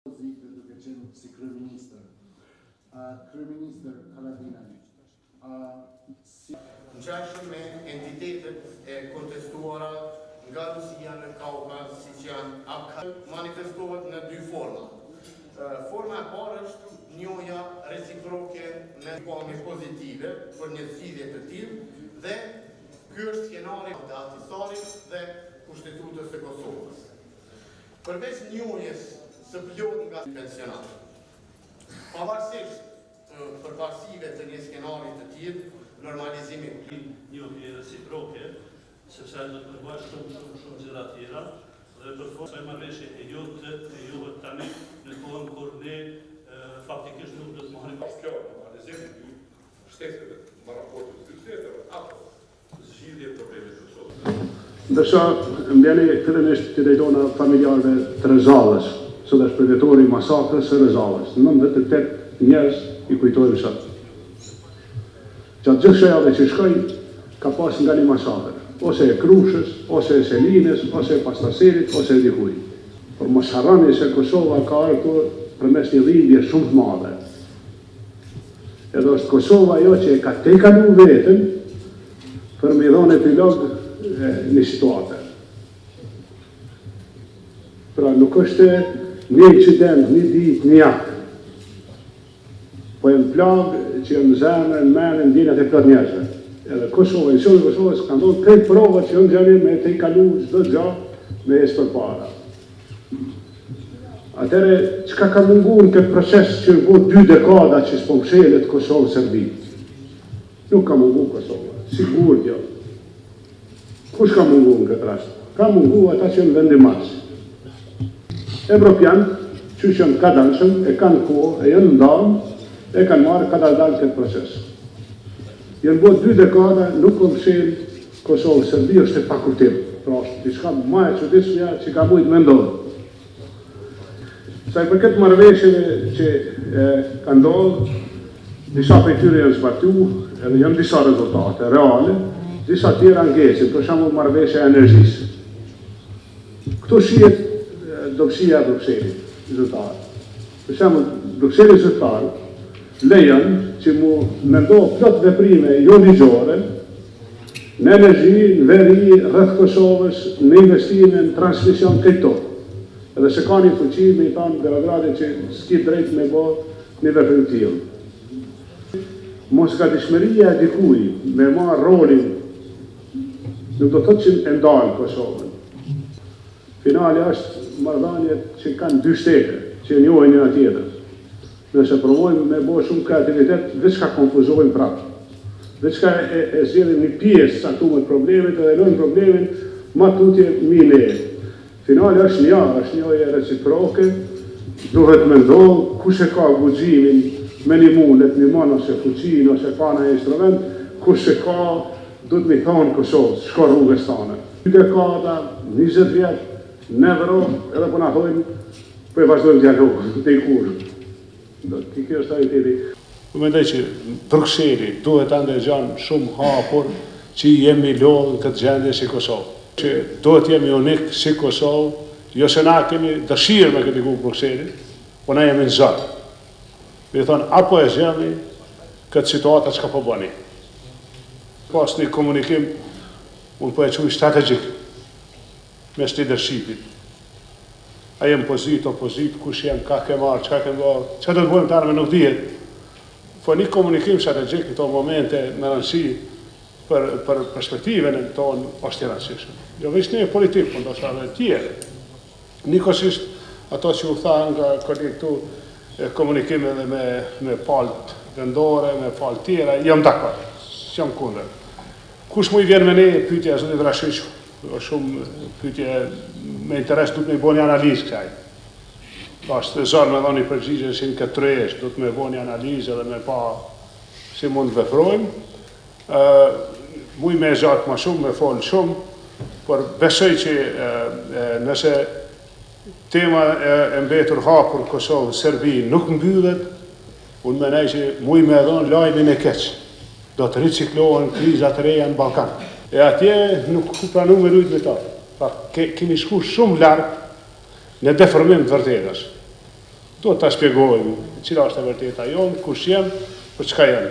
Pozitve duke qenë si kryeministër. Kryeministër Haradinaj. Në qashëm me entitetet e kontestuara nga Rusia në Kaukaz, si që janë manifestohet në dy forma. Forma e parë është njohja reciproke në pamje pozitive për një zgjidhje të tillë dhe ky është skenari të Ahtisarit dhe Kushtetutës së Kosovës. Përveç njohjes së plot nga pensionatë, pavarësisht përparësive të një skenari të tillë, normalizimi njohje reciproke, sepse do të bëhet shumë gjëra tjera dhe për fond sa marrëveshje e johet tani në kohën kur ne faktikisht nuk do të marrim kjo normalizimi i shteteve në raport të shteteve apo zgjidhje problemet të Kosovës. Ndërsa mbjeni fillimisht të drejtona familjarëve të Rëzallës, sot është përvetori masakrës së Rëzallës. 98 njerëz i kujtojmë sot. Gjatë gjithë javëve që shkoj, ka pas nga një masakër, ose e Krushës, ose e Selinës, ose e Pastaserit, ose e dikuj. Por mos harroni se Kosova ka ardhur përmes një dhimbje shumë të madhe. Edhe është Kosova ajo që e ka tejkalu veten për me dhënë epilog një situate. Pra nuk është një incident, një ditë, një akt. Po e në plagë që e në zemër, në menë, në dinat e plot njerëzve. Edhe Kosova, Institucionet e Kosovës ka ndonë krejt provat që në gjeni me te i kalu çdo gjatë me jesë për para. Atere, qka ka mungu në këtë proces që në bu 2 dekada që s'po mshelet Kosovë-Serbi? Nuk ka mungu Kosova, sigur jo. Kush ka mungu në këtë rast? Ka mungu ata që në vendimarës. Evropian, që janë ka dalëshëm, e kanë kohë, e janë ndarë, e kanë marrë ka dalë këtë proces. Janë bërë 2 dekada, nuk kom mshel Kosovë, Serbi është e pakutim. Pra është diçka më e çuditshme që ka mujtë me ndodhë. Sa i përket marrëveshjeve që ka ndodhë, disa prej tyre janë zbatu, edhe janë disa rezultate reale, disa tjera ngesin, për shembull marrëveshja e energjisë. Këto shihet dobësia e Brukselit, zyrtarë. Për shembull, Brukseli zyrtarë lejon që mu mendohë plot veprime jo ligjore në energji, në veri, rreth Kosovës, në investime, në transmision këto. Edhe se ka një fuqi me i thanë Beogradi që s'ki drejt me bo një veprim tillë. Mos ka dishmëria e dikuj me marrë rolin, nuk do të thotë që e ndalë Kosovën. Finali është marrëdhëniet që kanë 2 shtete, që njohin njëra tjetrën. Nëse provojmë me bo shumë kreativitet, veç ka konfuzojmë prapë. Veç ka e zgjedhim një pjesë saktuar të problemit edhe lojmë problemin ma tutje mine. Finali është njohje reciproke, duhet me ndohë kush e ka guximin me një mundet, një mon ose fuqin, ose ka në instrument, kush e ka, duhet me thonë Kosovës, shko rrugës tane. 2 dekada, 20 vjetë, në Evropë, edhe po na thojnë, po e vazhdojmë dialogë, të i kurë. Kjo është ajteti. Më mendoj që Brukseli duhet ndërgjan shumë hapur që jemi lodhë në këtë gjendje si Kosovë. Që duhet jemi unik si Kosovë, jo se na kemi dëshirë me këtë Brukseli, po na jemi në zërë. Me thonë, apo e zhemi këtë situata që ka po bëni. Pas një komunikim, unë po e quj strategjik, mes leadershipit. A jem pozit, opozit, kush jem, ka ke marrë, qka ke marrë, që do të bojmë të arme nuk dihet. Po një komunikim strategjik në këto momente me rëndësi për perspektive në tonë është të rëndësishme. Jo veç një politikë, po ndoshta edhe tjerë. Nikosisht, ato që u tha nga kolegë këtu, komunikime edhe me palët vendore, me palët tjera, jam dakord, jam kundër. Kush mu i vjen me ne, pyetja e zotit Rashiqu, shumë pyetje me interes duhet me i bo një analizë kësaj. Është zonë me dhoni përgjigje si në këtë tresh, duhet me bo një analizë edhe me pa si mund të veprojmë. Muj me zhatë ma shumë, me folë shumë, por besoj që nëse tema e mbetur hapur Kosovë, Serbi nuk mbyllet, unë menej që muj me dhonë lajmin e keqë. Do të riciklohen krizat reja në Balkan. E atje nuk pranu me lujt me ta. Pra, kemi shku shumë larg në deformim të vërtetës. Do ta shpjegojmë cila është e vërteta jonë, kush jem, për çka jam.